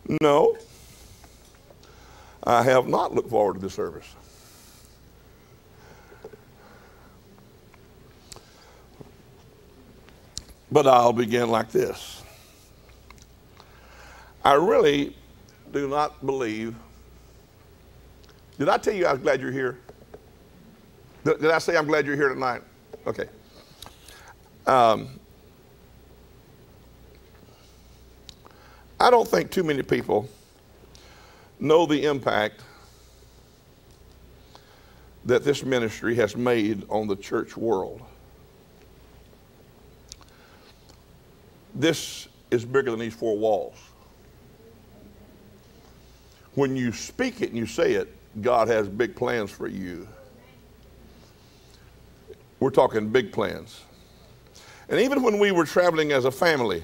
No, I have not looked forward to this service. But I'll begin like this. I really do not believe. Did I tell you I'm glad you're here? Did I say I'm glad you're here tonight? Okay. I don't think too many people know the impact that this ministry has made on the church world. This is bigger than these four walls. When you speak it and you say it, God has big plans for you. We're talking big plans. And even when we were traveling as a family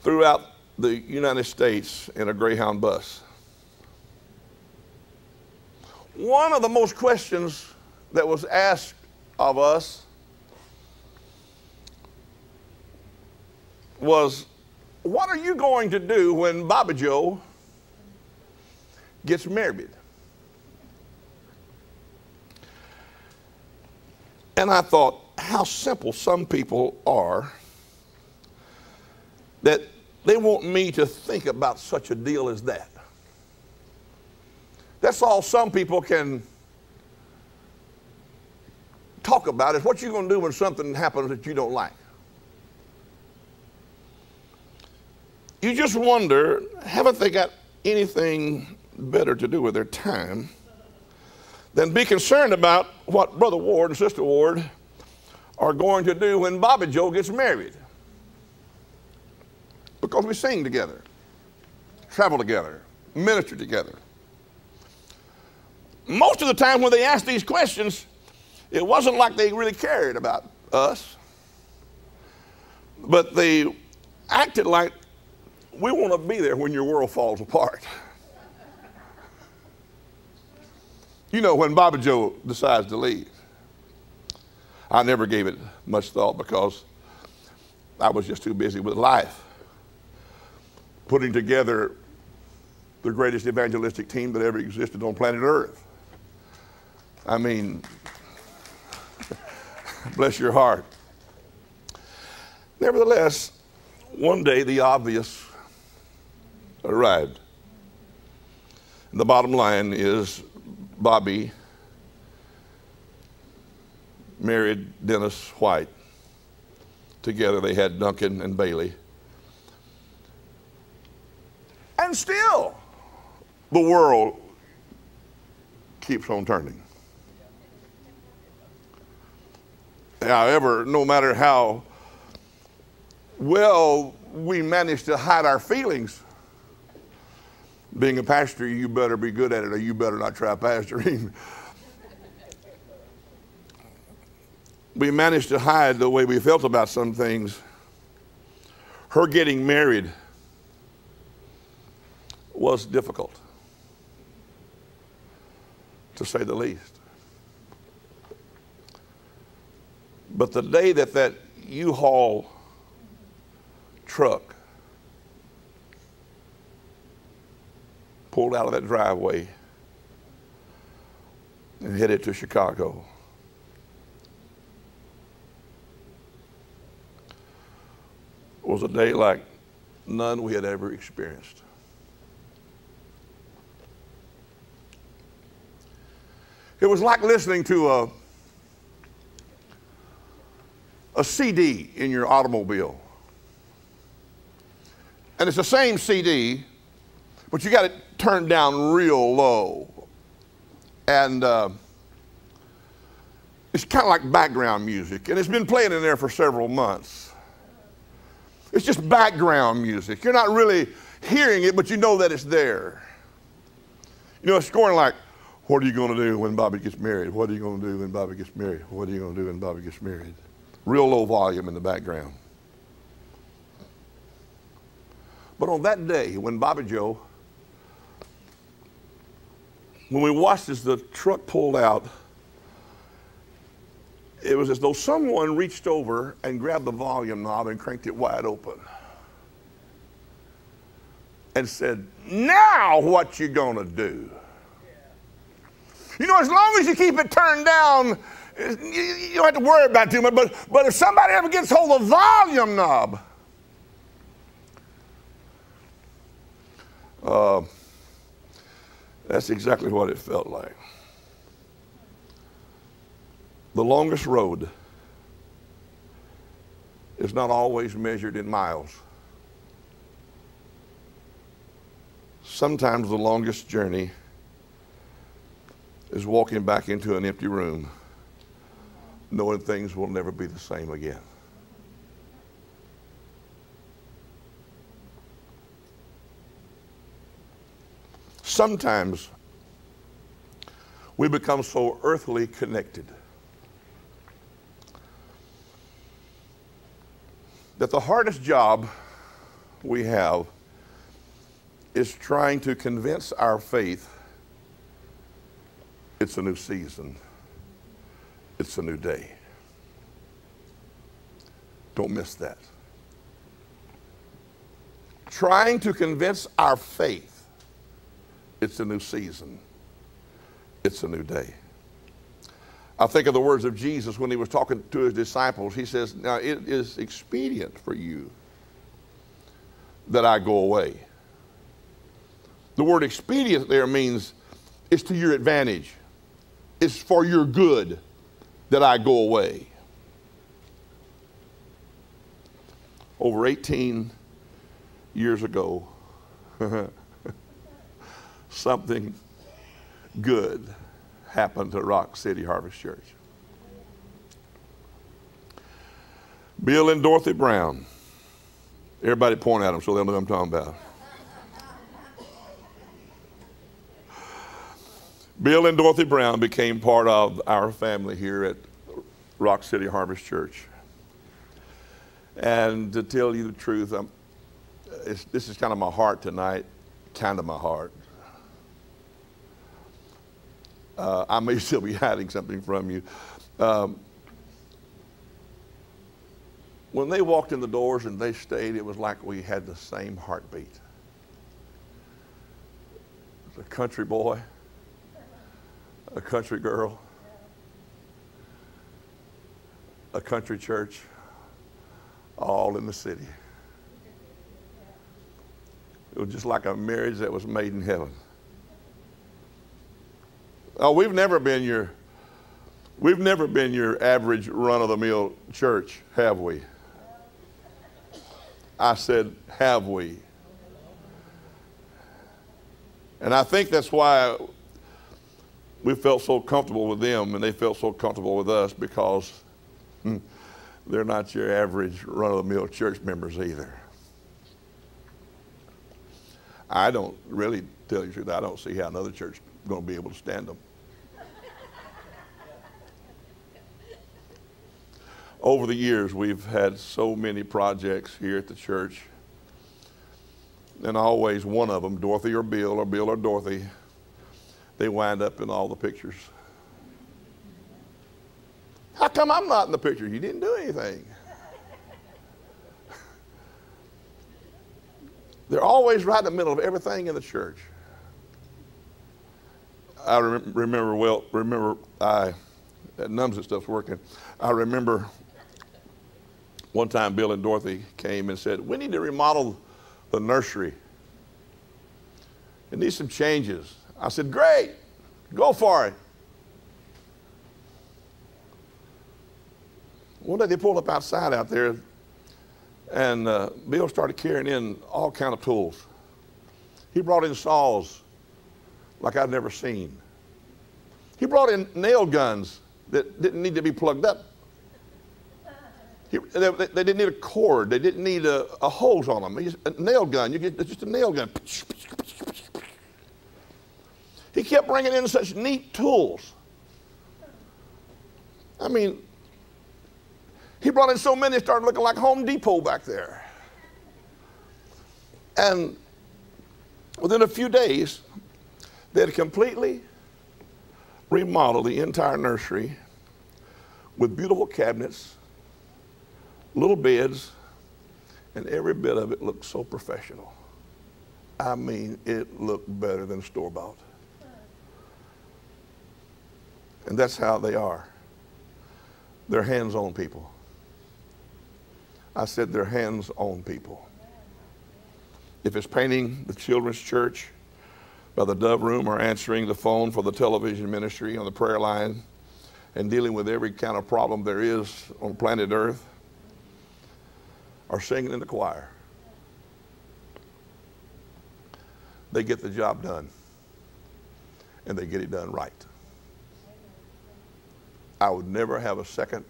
throughout the United States in a Greyhound bus, one of the most questions that was asked of us was, what are you going to do when Bobby Joe gets married? And I thought how simple some people are that they want me to think about such a deal as that. That's all some people can talk about is what you're going to do when something happens that you don't like. You just wonder, haven't they got anything better to do with their time than be concerned about what Brother Ward and Sister Ward are going to do when Bobby Joe gets married? Because we sing together, travel together, minister together. Most of the time when they asked these questions, it wasn't like they really cared about us, but they acted like we want to be there when your world falls apart. You know, when Bobby Joe decides to leave, I never gave it much thought because I was just too busy with life, putting together the greatest evangelistic team that ever existed on planet Earth. I mean, bless your heart. Nevertheless, one day the obvious arrived. And the bottom line is Bobby married Dennis White. Together they had Duncan and Bailey. And still, the world keeps on turning. However, no matter how well we manage to hide our feelings, being a pastor, you better be good at it or you better not try pastoring. We managed to hide the way we felt about some things. Her getting married was difficult, to say the least. But the day that that U-Haul truck pulled out of that driveway and headed to Chicago, was a day like none we had ever experienced. It was like listening to a CD in your automobile. And it's the same CD, but you got it turned down real low. And it's kind of like background music. And it's been playing in there for several months. It's just background music. You're not really hearing it, but you know that it's there. You know, it's going like, what are you going to do when Bobby gets married? What are you going to do when Bobby gets married? What are you going to do when Bobby gets married? Real low volume in the background. But on that day, when Bobby Joe, when we watched as the truck pulled out, it was as though someone reached over and grabbed the volume knob and cranked it wide open. and said, now what you gonna do? You know, as long as you keep it turned down, you don't have to worry about it too much. But if somebody ever gets hold of the volume knob, that's exactly what it felt like. The longest road is not always measured in miles. Sometimes the longest journey is walking back into an empty room, knowing things will never be the same again. Sometimes we become so earthly connected that the hardest job we have is trying to convince our faith it's a new season, it's a new day. Don't miss that. Trying to convince our faith it's a new season, it's a new day. I think of the words of Jesus when he was talking to his disciples. He says, now it is expedient for you that I go away. The word expedient there means it's to your advantage. It's for your good that I go away. Over 18 years ago, something good happened to Rock City Harvest Church. Bill and Dorothy Brown. Everybody point at them so they'll know what I'm talking about. Bill and Dorothy Brown became part of our family here at Rock City Harvest Church. And to tell you the truth, this is kind of my heart tonight, kind of my heart. I may still be hiding something from you. When they walked in the doors and they stayed, it was like we had the same heartbeat. A country boy, a country girl, a country church, all in the city. It was just like a marriage that was made in heaven. Oh, we've never been your average run-of-the-mill church, have we? I said, have we? And I think that's why we felt so comfortable with them and they felt so comfortable with us, because they're not your average run-of-the-mill church members either. I don't really, tell you the truth, I don't see how another church is going to be able to stand them. Over the years, we've had so many projects here at the church, and always one of them, Dorothy or Bill or Dorothy, they wind up in all the pictures. How come I'm not in the picture? You didn't do anything. They're always right in the middle of everything in the church. I remember that numbs and stuff's working. I remember one time Bill and Dorothy came and said, we need to remodel the nursery. It needs some changes. I said, great, go for it. One day they pulled up outside out there, and Bill started carrying in all kind of tools. He brought in saws like I'd never seen. He brought in nail guns that didn't need to be plugged up. They didn't need a cord. They didn't need a hose on them. A nail gun, it's just a nail gun. He kept bringing in such neat tools. I mean, he brought in so many, it started looking like Home Depot back there. And within a few days, they had completely remodeled the entire nursery with beautiful cabinets, little beds, and every bit of it looked so professional. I mean, it looked better than store-bought. And that's how they are. They're hands-on people. I said they're hands-on people. If it's painting the children's church by the Dove Room, or answering the phone for the television ministry on the prayer line, and dealing with every kind of problem there is on planet Earth, or singing in the choir, they get the job done, and they get it done right. I would never have a second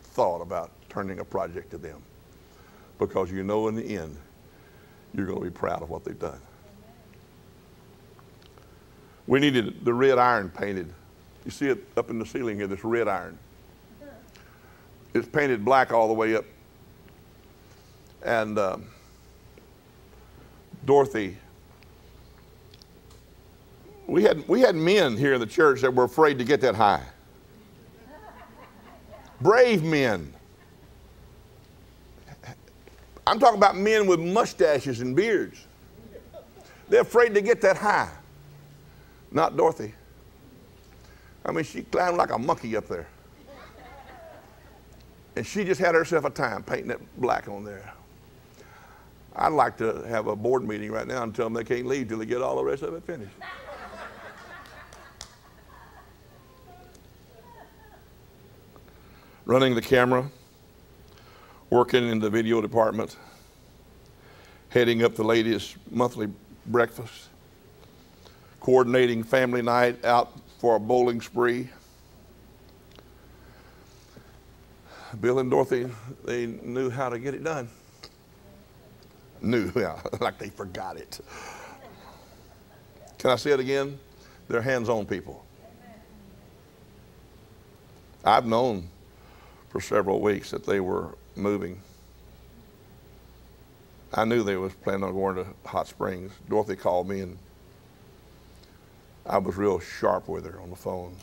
thought about turning a project to them, because you know in the end you're going to be proud of what they've done. We needed the red iron painted. You see it up in the ceiling here, this red iron. It's painted black all the way up. And Dorothy, we had men here in the church that were afraid to get that high. Brave men. I'm talking about men with mustaches and beards. They're afraid to get that high. Not Dorothy. I mean, she climbed like a monkey up there. And she just had herself a time painting that black on there. I'd like to have a board meeting right now and tell them they can't leave till they get all the rest of it finished. Running the camera, working in the video department, heading up the ladies' monthly breakfast, coordinating family night out for a bowling spree. Bill and Dorothy, they knew how to get it done. Knew, yeah, like they forgot it. Can I say it again? They're hands-on people. I've known for several weeks that they were moving. I knew they was planning on going to Hot Springs. Dorothy called me, and I was real sharp with her on the phone.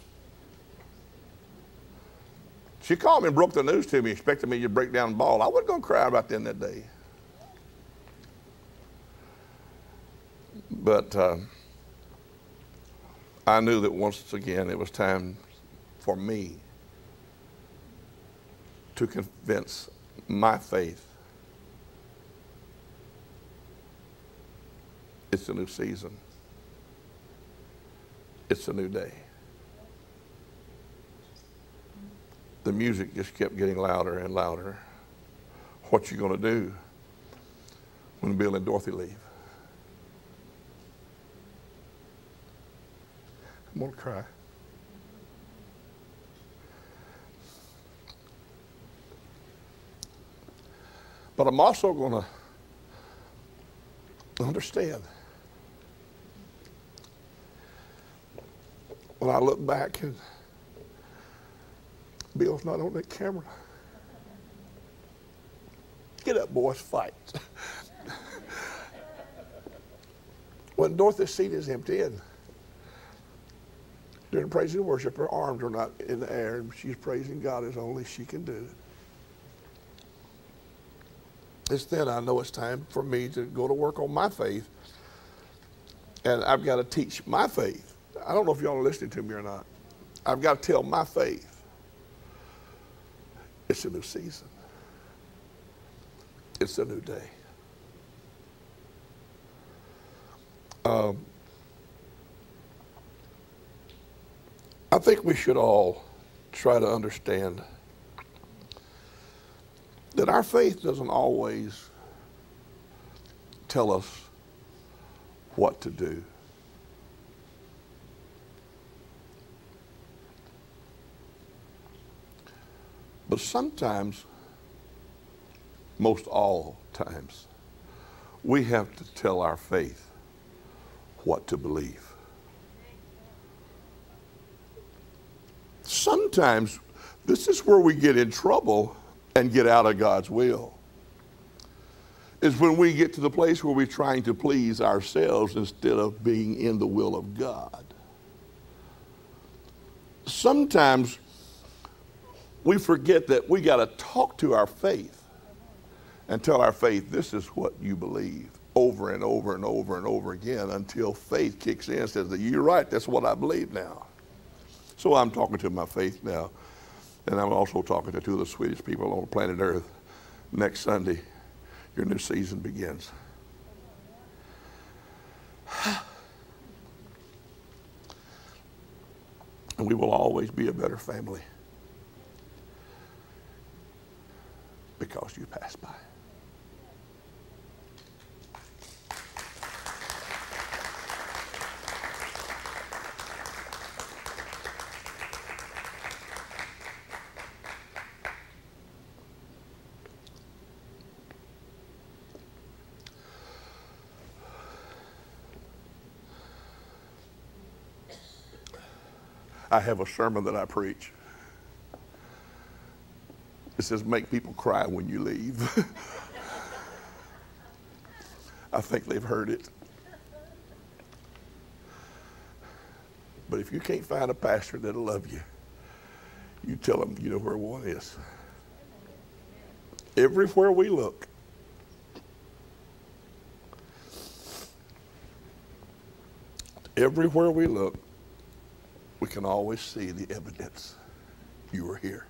She called me and broke the news to me, expecting me to break down and bawl. I wasn't going to cry about them that day. But I knew that once again it was time for me to convince my faith it's a new season. It's a new day. The music just kept getting louder and louder. What you gonna do when Bill and Dorothy leave? I'm gonna cry. But I'm also gonna understand when I look back and Bill's not on that camera. Get up, boys, fight. When Dorothy's seat is emptied, during praise and worship, her arms are not in the air, and she's praising God as only she can do. It's then I know it's time for me to go to work on my faith, and I've got to teach my faith. I don't know if y'all are listening to me or not. I've got to tell my faith it's a new season. It's a new day. I think we should all try to understand that our faith doesn't always tell us what to do. But sometimes, most all times, we have to tell our faith what to believe. Sometimes, this is where we get in trouble and get out of God's will, is when we get to the place where we're trying to please ourselves instead of being in the will of God. Sometimes we forget that we got to talk to our faith and tell our faith, this is what you believe, over and over and over and over again until faith kicks in and says that you're right, that's what I believe now. So I'm talking to my faith now. And I'm also talking to two of the sweetest people on planet Earth. Next Sunday, your new season begins. And we will always be a better family because you passed by. I have a sermon that I preach. It says, make people cry when you leave. I think they've heard it. But if you can't find a pastor that'll love you, you tell them you know where one is. Everywhere we look, we can always see the evidence you were here.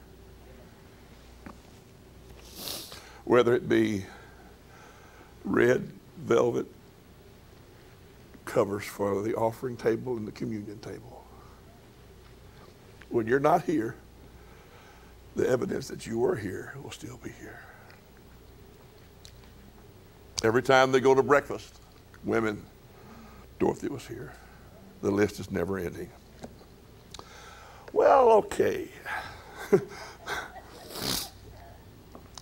Whether it be red velvet covers for the offering table and the communion table. When you're not here, the evidence that you were here will still be here. Every time they go to breakfast, women, Dorothy was here. The list is never ending. Well, okay.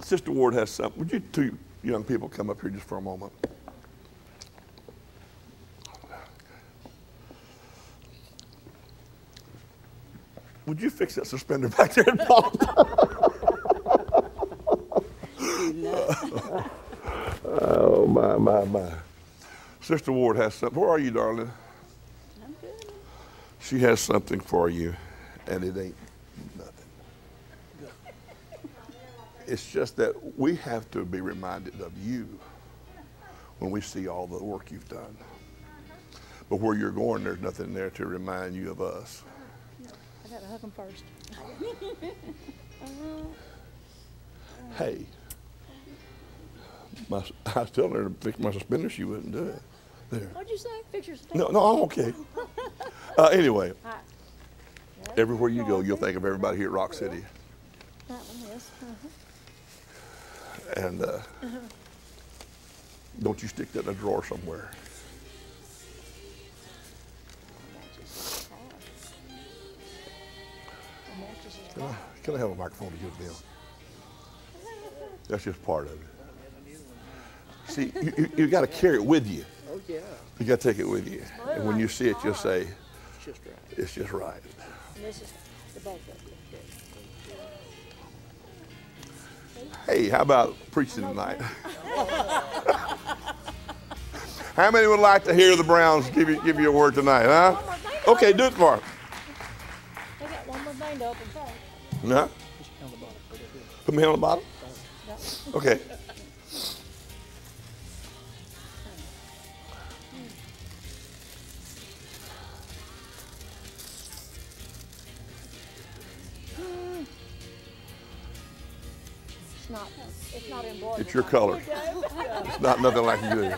Sister Ward has something. Would you two young people come up here just for a moment? Would you fix that suspender back there and pop? Oh, my. Sister Ward has something. Where are you, darling? I'm good. She has something for you, and it ain't nothing. It's just that we have to be reminded of you when we see all the work you've done. But where you're going, there's nothing there to remind you of us. I gotta hug him first. Hey, I was telling her to fix my suspender, she wouldn't do it. There. What'd you say? Fix your No, I'm okay. Anyway, everywhere you go, you'll think of everybody here at Rock City. That one is. And don't you stick that in a drawer somewhere. Can I have a microphone to give them? That's just part of it. See, you got to carry it with you. Oh, yeah. You got to take it with you. And when you see it, you'll say, It's just right. it's just right. And this is the both of them. Hey, how about preaching tonight? How many would like to hear the Browns give you a word tonight, huh? Okay, do it for them. They got one more thing to open first. Huh? Put me on the bottom? Okay. It's not embroidered. It's your color. It's not nothing like you.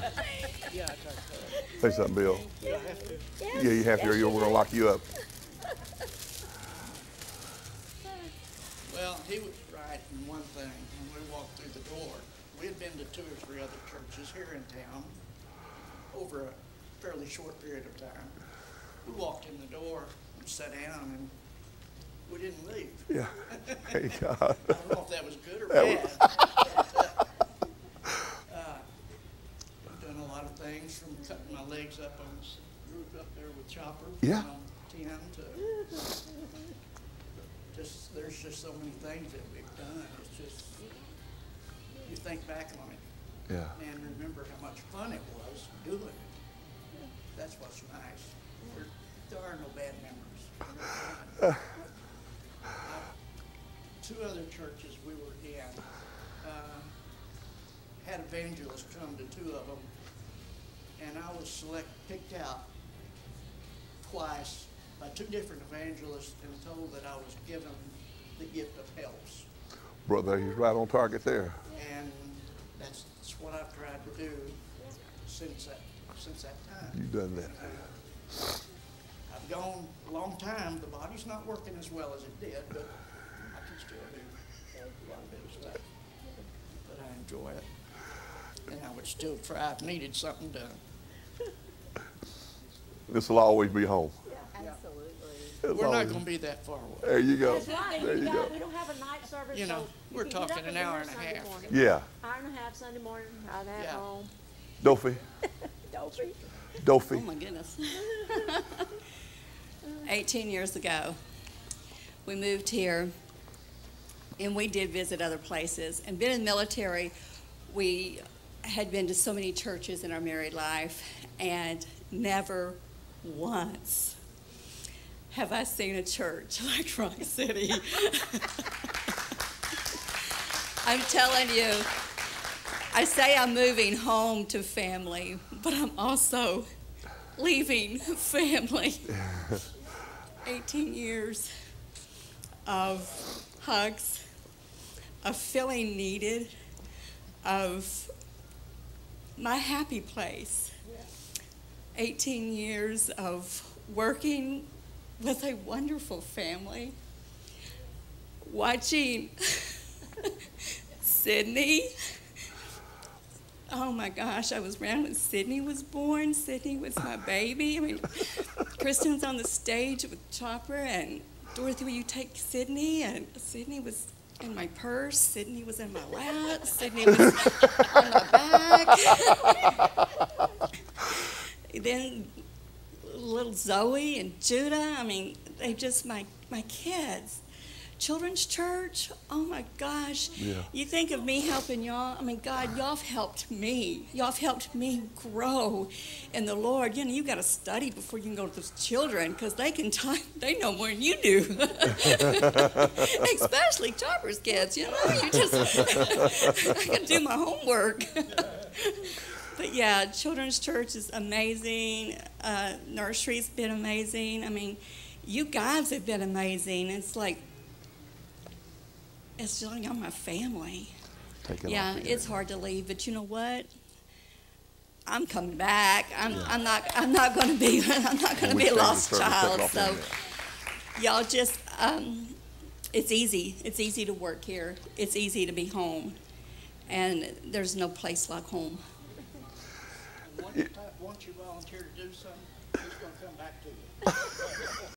Say something, Bill. Yeah, you have to, or we're going to lock you up. Well, he was right in one thing. When we walked through the door, we had been to 2 or 3 other churches here in town over a fairly short period of time. We walked in the door and sat down, and we didn't leave. Yeah. Thank God. I don't know if that was good or bad. I've done a lot of things, from cutting my legs up on this roof up there with Chopper. Yeah. From 10 to just, there's just so many things that we've done. It's just, you think back on it Yeah. and remember how much fun it was doing it. That's what's nice. There are no bad memories. 2 other churches we were in had evangelists come to 2 of them and I was picked out twice by two different evangelists and told that I was given the gift of helps. Brother, he's right on target there. And that's what I've tried to do since that time. You've done that. I've gone a long time. The body's not working as well as it did, but I can still do quite a bit of stuff. But I enjoy it. And I would still try if needed something done. This will always be home. Absolutely. We're not going to be that far away. There you go. That's right. There you go. We don't have a night service. You know, so we're you can get talking up an and hour do and a Sunday half. morning. Yeah. Hour and a half Sunday morning, right at Yeah. home. Dofi. Dopey. Oh Dofi. my goodness. 18 years ago, we moved here, and we did visit other places. And being in the military, we had been to so many churches in our married life, and never once have I seen a church like Rock City. I'm telling you, I say I'm moving home to family, but I'm also leaving family. 18 years of hugs, of feeling needed, of my happy place. 18 years of working with a wonderful family, watching Sydney. Oh my gosh, I was around when Sydney was born. Sydney was my baby. I mean, Kristen's on the stage with Chopper, and Dorothy, will you take Sydney? And Sydney was in my purse. Sydney was in my lap. Sydney was on my back. Then little Zoe and Judah, I mean, they just my kids. Children's church, oh my gosh. Yeah. You think of me helping y'all, I mean, God, y'all have helped me. Y'all have helped me grow in the Lord. You know, you got to study before you can go to those children, because they they know more than you do. Especially Chopper's kids, you know, you just, I got to do my homework. But yeah, children's church is amazing. Nursery's been amazing. I mean, you guys have been amazing. It's like, it's just like I'm my family. Yeah, it's hard to leave, but you know what? I'm coming back. I'm not going to be a lost child. So y'all just, it's easy. It's easy to work here. It's easy to be home, and there's no place like home. And once you volunteer to do something, it's going to come back to you.